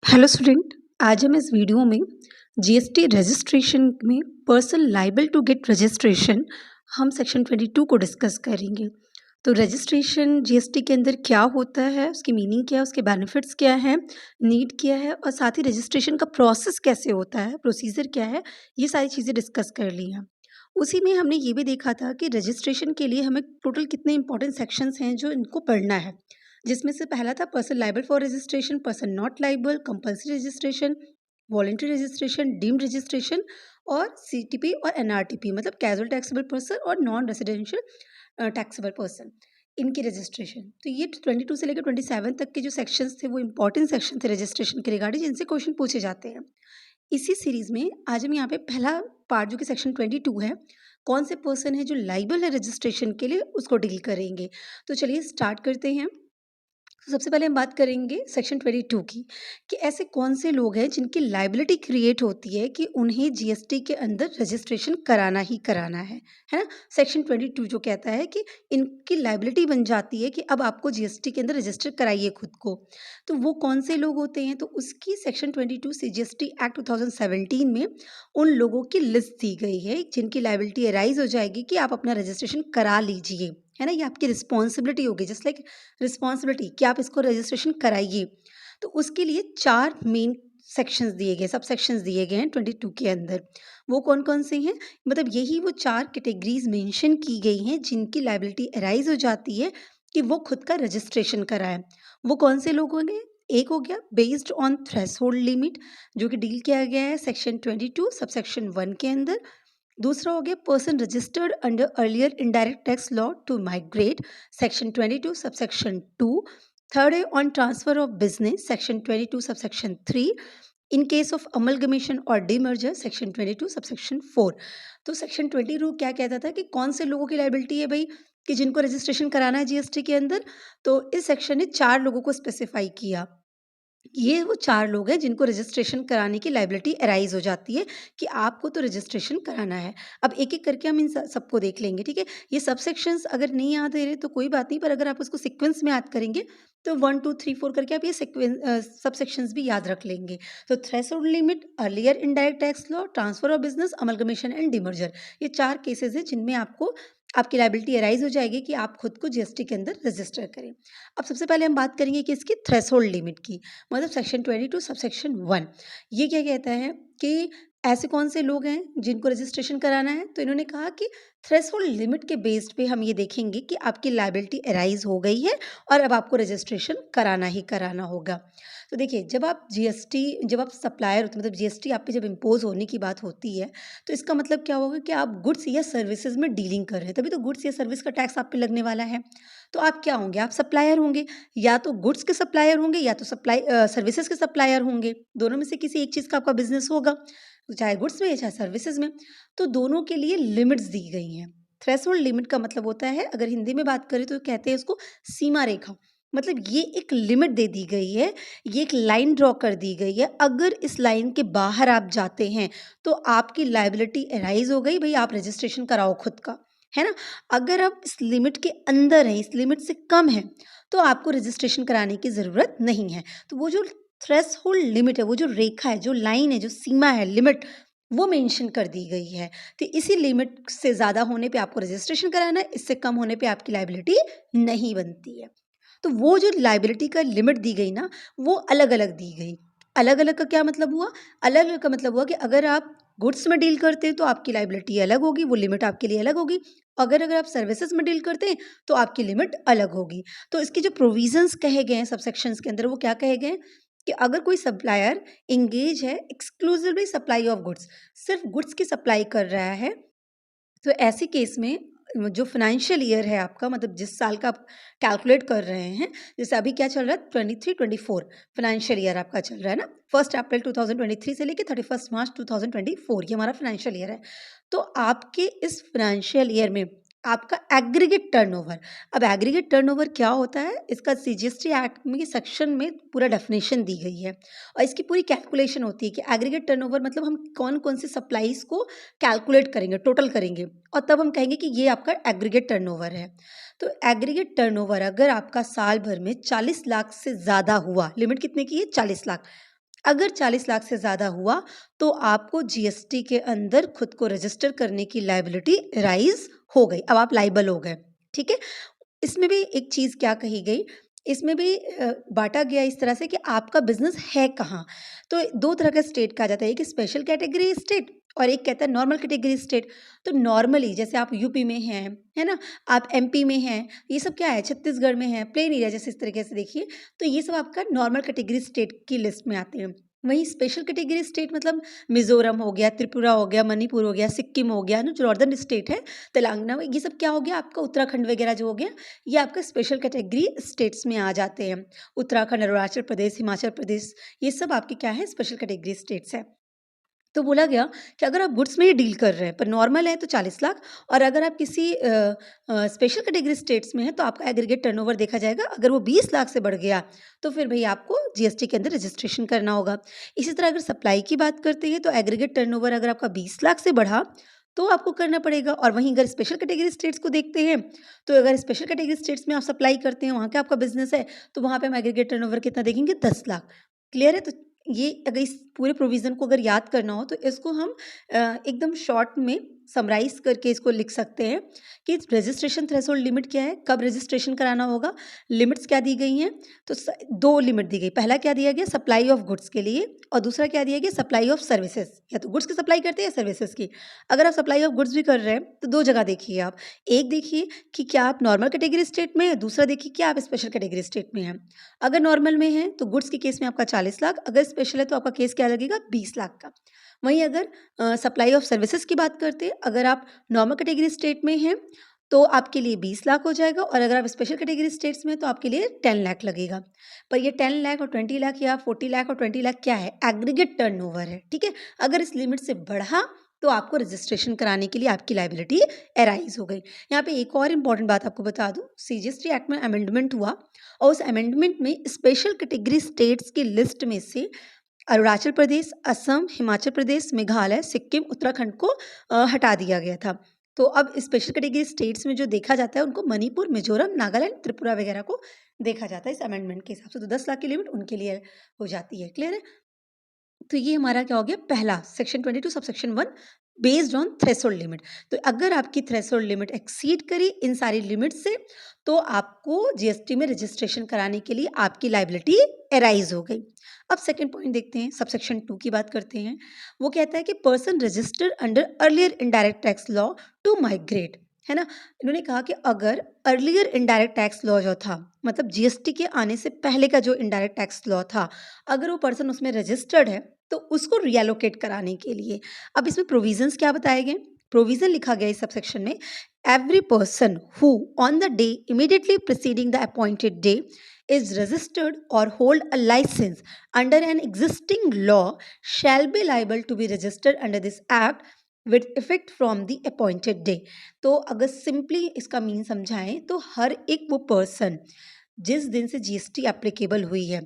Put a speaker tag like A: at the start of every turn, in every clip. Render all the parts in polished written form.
A: Hello student. आज हम इस वीडियो में जीएसटी रजिस्ट्रेशन में person liable to get registration हम सेक्शन 22 को डिस्कस करेंगे। तो रजिस्ट्रेशन जीएसटी के अंदर क्या होता है, उसकी मीनिंग क्या है, उसके बेनिफिट्स क्या है, नीड क्या है और साथ ही रजिस्ट्रेशन का प्रोसेस कैसे होता है, प्रोसीजर क्या है, ये सारी चीज़ें डिस्कस कर ली हैं। उसी में हमने ये भी देखा था कि रजिस्ट्रेशन के लिए हमें टोटल कितने इंपॉर्टेंट सेक्शंस हैं जो इनको पढ़ना है, जिसमें से पहला था person liable for registration, person not liable, compulsory registration, voluntary registration, deemed registration और सीटीपी और एनआरटीपी मतलब कैजुअल टैक्सेबल पर्सन और नॉन रेसिडेंशियल टैक्सेबल पर्सन, इनकी रजिस्ट्रेशन। तो ये 22 से लेकर 27 तक के जो सेक्शंस थे वो इंपॉर्टेंट सेक्शन थे रजिस्ट्रेशन के रिगार्डिंग, जिनसे क्वेश्चन पूछे जाते हैं। इसी सीरीज में आज हम यहाँ पे पहला पार्ट जो कि सेक्शन 22 है, कौन से पर्सन है जो लाइबल है रजिस्ट्रेशन के लिए, उसको डील करेंगे। तो चलिए स्टार्ट करते हैं। तो सबसे पहले हम बात करेंगे सेक्शन 22 की, कि ऐसे कौन से लोग हैं जिनकी लाइबिलिटी क्रिएट होती है कि उन्हें जीएसटी के अंदर रजिस्ट्रेशन कराना ही कराना है ना। सेक्शन 22 जो कहता है कि इनकी लाइबिलिटी बन जाती है कि अब आपको जीएसटी के अंदर रजिस्टर कराइए खुद को। तो वो कौन से लोग होते हैं, तो उसकी सेक्शन 22 से जीएसटी एक्ट 2017 में उन लोगों की लिस्ट दी गई है जिनकी लाइबिलिटी अराइज हो जाएगी कि आप अपना रजिस्ट्रेशन करा लीजिए, है ना। ये आपकी रिस्पॉन्सिबिलिटी होगी, जस्ट लाइक रिस्पॉन्सिबिलिटी कि आप इसको रजिस्ट्रेशन कराइए। तो उसके लिए 4 मेन सेक्शंस दिए गए, सब सेक्शंस दिए गए हैं 22 के अंदर। वो कौन-कौन से हैं? मतलब यही वो 4 कैटेगरीज़ मेंशन की गई हैं जिनकी लायबिलिटी अराइज़ हो जाती है कि वो खुद का रजिस्ट्रेशन कराएँ। वो कौन से लोग होंगे? एक हो गया बेस्ड ऑन थ्रेशोल्ड लिमिट, जो कि डील किया गया है सेक्शन 22 सबसेक्शन 1 के अंदर। दूसरा हो गया person registered under earlier indirect tax law to migrate, section 22 subsection 2। Third है on transfer of business, section 22 subsection 3। In case of amalgamation और डीमर्जर, सेक्शन 22 सबसेक्शन 4। तो सेक्शन 22 क्या कहता था कि कौन से लोगों की लायबिलिटी है भाई, कि जिनको रजिस्ट्रेशन कराना है जीएसटी के अंदर। तो इस सेक्शन ने 4 लोगों को स्पेसिफाई किया। ये वो 4 लोग हैं जिनको रजिस्ट्रेशन कराने की लायबिलिटी अराइज़ हो जाती है कि आपको तो रजिस्ट्रेशन कराना है। अब एक-एक करके हम इन सबको देख लेंगे, ठीक है? ये सब सेक्शंस अगर नहीं याद है रहे तो कोई बात नहीं, पर अगर आप उसको सीक्वेंस में याद करेंगे तो 1, 2, 3, 4 करके आप ये सब सेक्शंस भी याद रख लेंगे। तो threshold limit, earlier indirect tax law, transfer of business, amalgamation and demerger, ये 4 केसेज़ हैं जिनमें आपको आपकी लायबिलिटी अराइज़ हो जाएगी कि आप खुद को जीएसटी के अंदर रजिस्टर करें। अब सबसे पहले हम बात करेंगे कि इसकी थ्रेशोल्ड लिमिट की, मतलब सेक्शन 22 सबसेक्शन 1। ये क्या कहता है कि ऐसे कौन से लोग हैं जिनको रजिस्ट्रेशन कराना है, तो इन्होंने कहा कि थ्रेशोल्ड लिमिट के बेस्ड पे हम ये देखेंगे कि आपकी लायबिलिटी अराइज हो गई है और अब आपको रजिस्ट्रेशन कराना ही कराना होगा। तो देखिए, जब आप सप्लायर होते हैं, मतलब जीएसटी आप पे जब इम्पोज होने की बात होती है, तो इसका मतलब क्या होगा कि आप गुड्स या सर्विसेज में डीलिंग कर रहे हैं, तभी तो गुड्स या सर्विस का टैक्स आप पे लगने वाला है। तो आप क्या होंगे, आप सप्लायर होंगे, या तो गुड्स के सप्लायर होंगे या तो सर्विसेज के सप्लायर होंगे। दोनों में से किसी एक चीज़ का आपका बिजनेस होगा, चाहे गुड्स में या चाहे सर्विसेज में। तो दोनों के लिए लिमिट्स दी गई हैं। थ्रेशोल्ड लिमिट का मतलब होता है, अगर हिंदी में बात करें तो कहते हैं उसको सीमा रेखा। मतलब ये एक लिमिट दे दी गई है, ये एक लाइन ड्रॉ कर दी गई है। अगर इस लाइन के बाहर आप जाते हैं तो आपकी लायबिलिटी अराइज हो गई, भई आप रजिस्ट्रेशन कराओ खुद का, है ना। अगर आप इस लिमिट के अंदर हैं, इस लिमिट से कम है, तो आपको रजिस्ट्रेशन कराने की ज़रूरत नहीं है। तो वो जो थ्रेशोल्ड लिमिट है, वो जो रेखा है, जो लाइन है, जो सीमा है, लिमिट, वो मेंशन कर दी गई है। तो इसी लिमिट से ज़्यादा होने पे आपको रजिस्ट्रेशन कराना है, इससे कम होने पे आपकी लायबिलिटी नहीं बनती है। तो वो जो लायबिलिटी का लिमिट दी गई ना, वो अलग-अलग दी गई। अलग-अलग का क्या मतलब हुआ? अलग-अलग का मतलब हुआ कि अगर आप गुड्स में डील करते हैं तो आपकी लायबिलिटी अलग होगी, वो लिमिट आपके लिए अलग होगी। अगर आप सर्विसेज़ में डील करते हैं तो आपकी लिमिट अलग होगी। तो इसके जो प्रोविज़न्स कहे गए हैं सबसेक्शंस के अंदर, वो क्या कहे गए हैं कि अगर कोई सप्लायर एंगेज है एक्सक्लूसिवली सप्लाई ऑफ गुड्स, सिर्फ़ गुड्स की सप्लाई कर रहा है, तो ऐसे केस में जो फाइनेंशियल ईयर है आपका, मतलब जिस साल का आप कैलकुलेट कर रहे हैं, जैसे अभी क्या चल रहा है 23-24 फाइनेंशियल ईयर आपका चल रहा है ना, 1 अप्रैल 2023 से लेके 31 मार्च 2024, ये हमारा फाइनेंशियल ईयर है। तो आपके इस फाइनेंशियल ईयर में आपका एग्रीगेट टर्नओवर, अब एग्रीगेट टर्नओवर क्या होता है, इसका सीजीएसटी एक्ट में सेक्शन में पूरा डेफिनेशन दी गई है और इसकी पूरी कैलकुलेशन होती है कि एग्रीगेट टर्नओवर मतलब हम कौन-कौन सी सप्लाईज़ को कैलकुलेट करेंगे, टोटल करेंगे और तब हम कहेंगे कि ये आपका एग्रीगेट टर्नओवर है। तो एग्रीगेट टर्नओवर अगर आपका साल भर में 40 लाख से ज़्यादा हुआ, लिमिट कितने की है? 40 लाख। अगर 40 लाख से ज़्यादा हुआ तो आपको जीएसटी के अंदर खुद को रजिस्टर करने की लायबिलिटी राइज हो गई, अब आप लाइबल हो गए, ठीक है। इसमें भी एक चीज़ क्या कही गई, इसमें भी बाँटा गया इस तरह से कि आपका बिज़नेस है कहाँ? तो 2 तरह का स्टेट कहा जाता है, एक स्पेशल कैटेगरी स्टेट और एक कहता है नॉर्मल कैटेगरी स्टेट। तो नॉर्मली जैसे आप यूपी में हैं, है ना? आप एमपी में हैं, ये सब क्या है छत्तीसगढ़ में है, प्लेन एरिया जैसे इस तरीके से देखिए, तो ये सब आपका नॉर्मल कैटेगरी स्टेट की लिस्ट में आते हैं। वहीं स्पेशल कैटेगरी स्टेट मतलब मिज़ोरम हो गया, त्रिपुरा हो गया, मणिपुर हो गया, सिक्किम हो गया, जो नॉर्दर्न स्टेट है, तेलंगाना में, ये सब क्या हो गया आपका उत्तराखंड वगैरह जो हो गया, ये आपका स्पेशल कैटेगरी स्टेट्स में आ जाते हैं। उत्तराखंड, अरुणाचल प्रदेश, हिमाचल प्रदेश, ये सब आपके क्या है स्पेशल कैटेगरी स्टेट्स हैं। तो बोला गया कि अगर आप गुड्स में ही डील कर रहे हैं पर नॉर्मल है तो 40 लाख, और अगर आप किसी स्पेशल कैटेगरी स्टेट्स में हैं तो आपका एग्रीगेट टर्नओवर देखा जाएगा, अगर वो 20 लाख से बढ़ गया तो फिर भई आपको जीएसटी के अंदर रजिस्ट्रेशन करना होगा। इसी तरह अगर सप्लाई की बात करते हैं तो एग्रीगेट टर्नओवर अगर आपका 20 लाख से बढ़ा तो आपको करना पड़ेगा, और वहीं अगर स्पेशल कैटेगरी स्टेट्स को देखते हैं तो अगर स्पेशल कैटेगरी स्टेट्स में आप सप्लाई करते हैं, वहाँ का आपका बिजनेस है, तो वहाँ पे हम एग्रीगेट टर्नओवर कितना देखेंगे 10 लाख। क्लियर है? तो ये अगर इस पूरे प्रोविज़न को अगर याद करना हो तो इसको हम एकदम शॉर्ट में समराइज़ करके इसको लिख सकते हैं कि रजिस्ट्रेशन थ्रेशोल्ड लिमिट क्या है, कब रजिस्ट्रेशन कराना होगा, लिमिट्स क्या दी गई हैं। तो 2 लिमिट दी गई, पहला क्या दिया गया सप्लाई ऑफ गुड्स के लिए, और दूसरा क्या दिया गया सप्लाई ऑफ सर्विसेज़, या तो गुड्स की सप्लाई करते हैं या सर्विसेज़ की। अगर आप सप्लाई ऑफ गुड्स भी कर रहे हैं तो 2 जगह देखिए आप, एक देखिए कि क्या आप नॉर्मल कैटेगरी स्टेट में हैं, दूसरा देखिए क्या आप स्पेशल कैटेगरी स्टेट में हैं। अगर नॉर्मल में है तो गुड्स के केस में आपका 40 लाख, अगर स्पेशल है तो आपका केस क्या लगेगा 20 लाख का। वहीं अगर सप्लाई ऑफ सर्विसेज की बात करते हैं, अगर आप नॉर्मल कैटेगरी स्टेट में हैं तो आपके लिए 20 लाख हो जाएगा, और अगर आप स्पेशल कैटेगरी स्टेट्स में तो आपके लिए 10 लाख लगेगा। पर ये 10 लाख और 20 लाख या 40 लाख और 20 लाख क्या है, एग्रीगेट टर्नओवर है, ठीक है। अगर इस लिमिट से बढ़ा तो आपको रजिस्ट्रेशन कराने के लिए आपकी लायबिलिटी एराइज हो गई। यहाँ पे एक और इम्पॉर्टेंट बात आपको बता दूं, सीजीएसटी एक्ट में अमेंडमेंट हुआ और उस अमेंडमेंट में स्पेशल कैटेगरी स्टेट्स की लिस्ट में से अरुणाचल प्रदेश, असम, हिमाचल प्रदेश, मेघालय, सिक्किम, उत्तराखंड को हटा दिया गया था। तो अब स्पेशल कैटेगरी स्टेट्स में जो देखा जाता है उनको मणिपुर, मिजोरम, नागालैंड, त्रिपुरा वगैरह को देखा जाता है इस अमेंडमेंट के हिसाब से। तो 10 लाख की लिमिट उनके लिए हो जाती है। क्लियर है? तो ये हमारा क्या हो गया पहला section 22 sub section 1 based on threshold limit. तो अगर आपकी थ्रेशोल्ड लिमिट एक्सीड करी इन सारी लिमिट से तो आपको जीएसटी में रजिस्ट्रेशन कराने के लिए आपकी लायबिलिटी एराइज हो गई। अब सेकंड पॉइंट देखते हैं, सब सेक्शन 2 की बात करते हैं। वो कहता है कि person registered under earlier indirect tax law to migrate, है ना। इन्होंने कहा कि अगर अर्लियर इनडायरेक्ट टैक्स लॉ जो था, मतलब जीएसटी के आने से पहले का जो इनडायरेक्ट टैक्स लॉ था, अगर वो पर्सन उसमें रजिस्टर्ड है तो उसको रीएलोकेट कराने के लिए अब इसमें प्रोविजंस क्या बताए गए। प्रोविजन लिखा गया इस सबसेक्शन में, every person who on the day immediately preceding the appointed day is registered or hold a license under an existing law shall be liable to be registered under this act with effect from the appointed day। तो अगर simply इसका mean समझाएं तो हर एक वो person जिस दिन से जीएसटी एप्लीकेबल हुई है,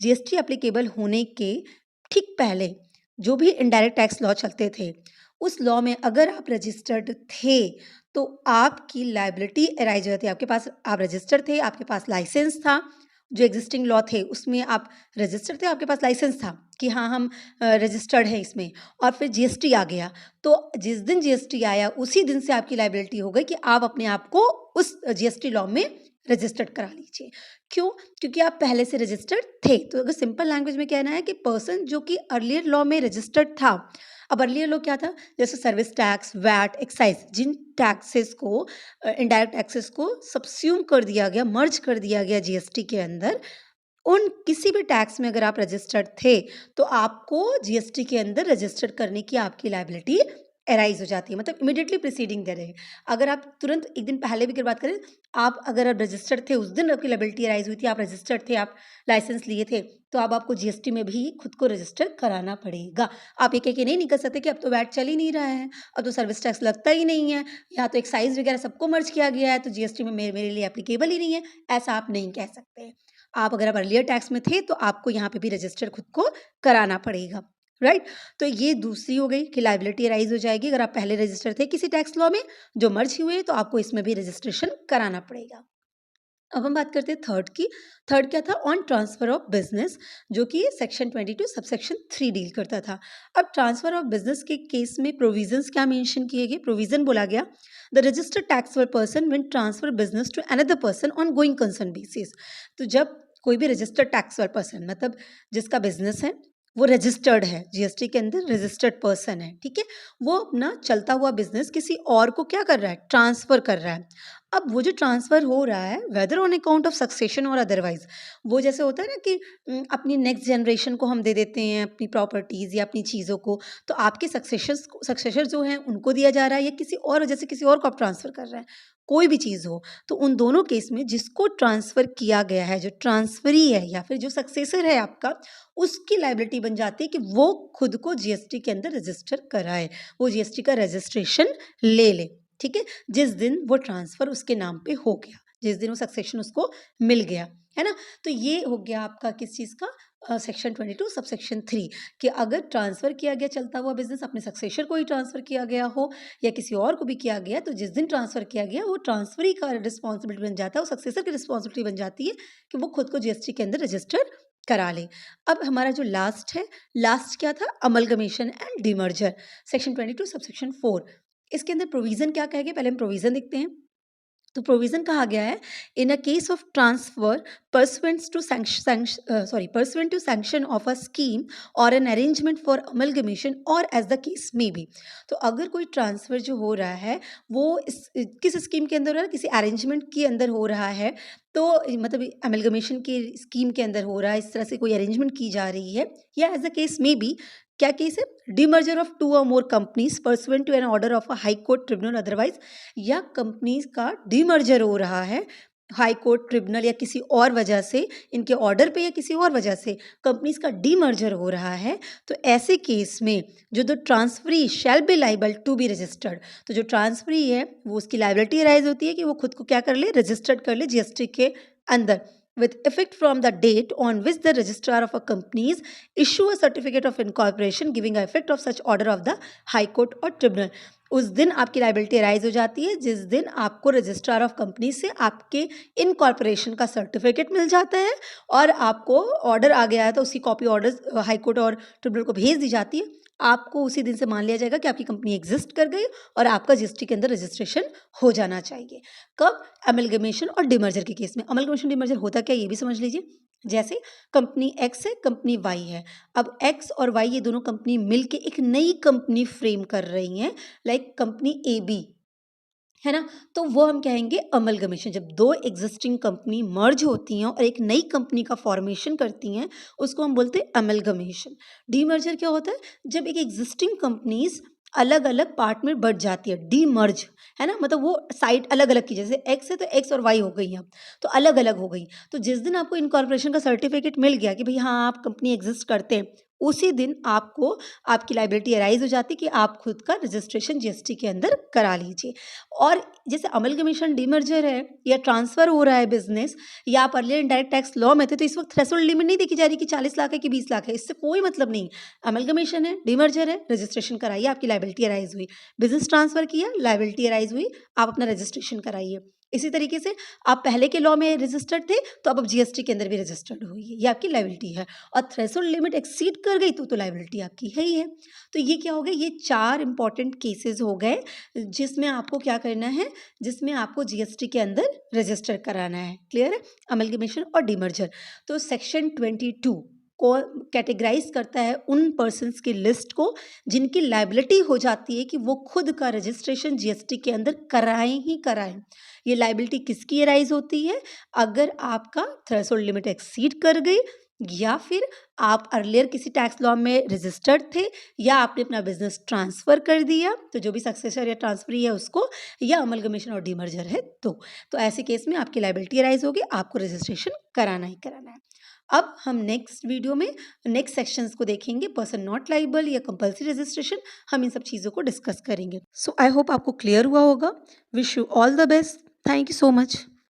A: जीएसटी एप्लीकेबल होने के ठीक पहले जो भी इनडायरेक्ट टैक्स लॉ चलते थे उस लॉ में अगर आप रजिस्टर्ड थे तो आपकी लायबिलिटी एराइज हो जाती है। आपके पास आप रजिस्टर्ड थे, आपके पास लाइसेंस था, जो एग्जिस्टिंग लॉ थे उसमें आप रजिस्टर्ड थे, आपके पास लाइसेंस था कि हाँ हम रजिस्टर्ड हैं इसमें, और फिर जीएसटी आ गया तो जिस दिन जीएसटी आया उसी दिन से आपकी लायबिलिटी हो गई कि आप अपने आप को उस जीएसटी लॉ में रजिस्टर्ड करा लीजिए। क्यों? क्योंकि आप पहले से रजिस्टर्ड थे। तो अगर सिंपल लैंग्वेज में कहना है कि पर्सन जो कि अर्लियर लॉ में रजिस्टर्ड था, अब अर्लियर लॉ क्या था, जैसे सर्विस टैक्स, वैट, एक्साइज, जिन टैक्सेस को इनडायरेक्ट टैक्सेस को सबस्यूम कर दिया गया, मर्ज कर दिया गया जीएसटी के अंदर, उन किसी भी टैक्स में अगर आप रजिस्टर्ड थे तो आपको जीएसटी के अंदर रजिस्टर्ड करने की आपकी लायबिलिटी एराइज हो जाती है, मतलब इमीडिएटली प्रीसीडिंग दे रहे हैं। अगर आप तुरंत एक दिन पहले भी अगर बात करें, आप अगर आप रजिस्टर्ड थे उस दिन आपकी लायबिलिटी एराइज हुई थी, आप रजिस्टर्ड थे, आप लाइसेंस लिए थे, तो अब आपको जीएसटी में भी खुद को रजिस्टर कराना पड़ेगा। आप ये कह के नहीं निकल सकते कि अब तो वैट चल ही नहीं रहा है, अब तो सर्विस टैक्स लगता ही नहीं है, या तो एक्साइज वगैरह सबको मर्ज किया गया है तो जीएसटी में मेरे लिए एप्लीकेबल ही नहीं है। ऐसा आप नहीं कह सकते। आप अगर आप अर्लियर टैक्स में थे तो आपको यहाँ पे भी रजिस्टर खुद को कराना पड़ेगा, राइट। तो ये दूसरी हो गई कि लायबिलिटी राइज हो जाएगी अगर आप पहले रजिस्टर थे किसी टैक्स लॉ में जो मर्ज हुए तो आपको इसमें भी रजिस्ट्रेशन कराना पड़ेगा। अब हम बात करते हैं थर्ड की। थर्ड क्या था? ऑन ट्रांसफ़र ऑफ बिज़नेस, जो कि सेक्शन 22 सबसेक्शन 3 डील करता था। अब ट्रांसफ़र ऑफ बिज़नेस के केस में प्रोविज़न्स क्या मेंशन किए गए? प्रोविज़न बोला गया, the registered taxable person when transfer business to another person on going concern basis. तो जब कोई भी रजिस्टर्ड टैक्सेबल पर्सन, मतलब जिसका बिज़नेस है, वो रजिस्टर्ड है, जीएसटी के अंदर रजिस्टर्ड पर्सन है, ठीक है? वो अपना चलता हुआ बिज़नेस किसी और को क्या कर रहा है? ट्रांसफ़र कर रहा है। अब वो जो ट्रांसफ़र हो रहा है, whether on account of succession और अदरवाइज़, वो जैसे होता है ना कि अपनी नेक्स्ट जनरेशन को हम दे देते हैं अपनी प्रॉपर्टीज़ या अपनी चीज़ों को, तो आपके सक्सेसर जो हैं उनको दिया जा रहा है, या किसी और वजह से किसी और को आप ट्रांसफ़र कर रहे हैं, कोई भी चीज़ हो। तो उन दोनों केस में जिसको ट्रांसफ़र किया गया है, जो ट्रांसफ़री है या फिर जो सक्सेसर है आपका, उसकी लायबिलिटी बन जाती है कि वो खुद को जीएसटी के अंदर रजिस्टर कराए, वो जीएसटी का रजिस्ट्रेशन ले ले, ठीक है? जिस दिन वो ट्रांसफ़र उसके नाम पे हो गया, जिस दिन वो सक्सेशन उसको मिल गया, है ना? तो ये हो गया आपका किस चीज़ का? सेक्शन 22 सबसेक्शन 3, कि अगर ट्रांसफ़र किया गया चलता हुआ बिज़नेस अपने सक्सेसर को ही ट्रांसफ़र किया गया हो या किसी और को भी किया गया, तो जिस दिन ट्रांसफ़र किया गया वो ट्रांसफ़री का रिस्पॉन्सिबिलिटी बन जाता है, वो सक्सेसर की रिस्पॉन्सिबिलिटी बन जाती है कि वो खुद को जीएसटी के अंदर रजिस्टर करा ले। अब हमारा जो लास्ट है, लास्ट क्या था? Amalgamation and demerger, section 22 subsection 4। इसके अंदर प्रोविज़न क्या कहेंगे? पहले हम प्रोविज़न देखते हैं। तो प्रोविज़न कहा गया है, in a case of transfer pursuant to sanction of a scheme और एन अरेंजमेंट फॉर अमलगमेशन और as the case may be. तो अगर कोई ट्रांसफ़र जो हो रहा है वो किस स्कीम के अंदर हो रहा है? किसी अरेंजमेंट के अंदर हो रहा है, तो मतलब अमलगमेशन की स्कीम के अंदर हो रहा है, इस तरह से कोई अरेंजमेंट की जा रही है, या as the case may be, क्या केस है? डीमर्जर ऑफ 2 और more companies pursuant to an order of a high court tribunal otherwise, या कंपनीज का डीमर्जर हो रहा है हाई कोर्ट ट्रिब्यूनल या किसी और वजह से, इनके ऑर्डर पे या किसी और वजह से कंपनीज का डीमर्जर हो रहा है, तो ऐसे केस में जो the transferee shall be liable to be registered, तो जो ट्रांसफरी है वो उसकी लाइबिलिटी अराइज होती है कि वो खुद को क्या कर ले? रजिस्टर्ड कर ले जीएसटी के अंदर, with effect from the date on which the registrar of a companies issue a certificate of incorporation giving effect of such order of the high court or tribunal। उस दिन आपकी लाइबिलिटी अराइज हो जाती है जिस दिन आपको रजिस्ट्रार ऑफ कंपनी से आपके इनकॉर्पोरेशन का सर्टिफिकेट मिल जाता है और आपको ऑर्डर आ गया है, तो उसकी कॉपी ऑर्डर हाई कोर्ट और ट्रिब्यूनल को भेज दी जाती है। आपको उसी दिन से मान लिया जाएगा कि आपकी कंपनी एग्जिस्ट कर गई और आपका जीएसटी के अंदर रजिस्ट्रेशन हो जाना चाहिए। कब? अमलगमेशन और डिमर्जर के केस में। अमलगमेशन डिमर्जर होता क्या है ये भी समझ लीजिए। जैसे कंपनी एक्स है, कंपनी वाई है। अब एक्स और वाई ये दोनों कंपनी मिलके एक नई कंपनी फ्रेम कर रही हैं, लाइक कंपनी ए बी, है ना? तो वो हम कहेंगे अमलगमेशन। जब 2 एग्जिस्टिंग कंपनी मर्ज होती हैं और एक नई कंपनी का फॉर्मेशन करती हैं, उसको हम बोलते हैं अमलगमेशन। डीमर्जर क्या होता है? जब एक एग्जिस्टिंग कंपनीज़ अलग-अलग पार्ट में बँट जाती है, डीमर्ज, है ना? मतलब वो साइट अलग-अलग की, जैसे एक्स है तो एक्स और वाई हो गई अब, तो अलग-अलग हो गई। तो जिस दिन आपको इनकॉर्पोरेशन का सर्टिफिकेट मिल गया कि भई हाँ, आप कंपनी एग्जिस्ट करते हैं, उसी दिन आपको आपकी लायबिलिटी अराइज़ हो जाती है कि आप खुद का रजिस्ट्रेशन जीएसटी के अंदर करा लीजिए। और जैसे अमलगमेशन डीमर्जर है या ट्रांसफ़र हो रहा है बिज़नेस, या आप अर्लियर इनडायरेक्ट टैक्स लॉ में थे, तो इस वक़्त थ्रेशोल्ड लिमिट नहीं देखी जा रही कि 40 लाख है कि 20 लाख है, इससे कोई मतलब नहीं। अमलगमेशन है, डीमर्जर है, रजिस्ट्रेशन कराइए, आपकी लायबिलिटी अराइज़ हुई। बिज़नेस ट्रांसफ़र किया, लायबिलिटी अराइज़ हुई, आप अपना रजिस्ट्रेशन कराइए। इसी तरीके से आप पहले के लॉ में रजिस्टर्ड थे, तो अब जीएसटी के अंदर भी रजिस्टर्ड होइए, ये आपकी लायबिलिटी है। और थ्रेशोल्ड लिमिट एक्सीड कर गई तो लायबिलिटी आपकी है ही है। तो ये क्या हो गया? ये 4 इंपॉर्टेंट केसेस हो गए जिसमें आपको क्या करना है, जिसमें आपको जीएसटी के अंदर रजिस्टर कराना है। क्लियर है? अमलगमेशन और डीमर्जर। तो सेक्शन 22 को कैटेगराइज करता है उन पर्सन्स की लिस्ट को जिनकी लायबिलिटी हो जाती है कि वो खुद का रजिस्ट्रेशन जीएसटी के अंदर कराएं ही कराएं। ये लायबिलिटी किसकी अराइज होती है? अगर आपका थ्रेशोल्ड लिमिट एक्सीड कर गई, या फिर आप अर्लियर किसी टैक्स लॉ में रजिस्टर्ड थे, या आपने अपना बिजनेस ट्रांसफ़र कर दिया, तो जो भी सक्सेसर या ट्रांसफरी है उसको, या अमलगमेशन और डीमर्जर है तो ऐसे केस में आपकी लायबिलिटी अराइज होगी, आपको रजिस्ट्रेशन कराना ही कराना है। अब हम नेक्स्ट वीडियो में नेक्स्ट सेक्शंस को देखेंगे, पर्सन नॉट लाइबल या कंपल्सरी रजिस्ट्रेशन, हम इन सब चीज़ों को डिस्कस करेंगे। सो आई होप आपको क्लियर हुआ होगा। Wish you all the best. Thank you so much.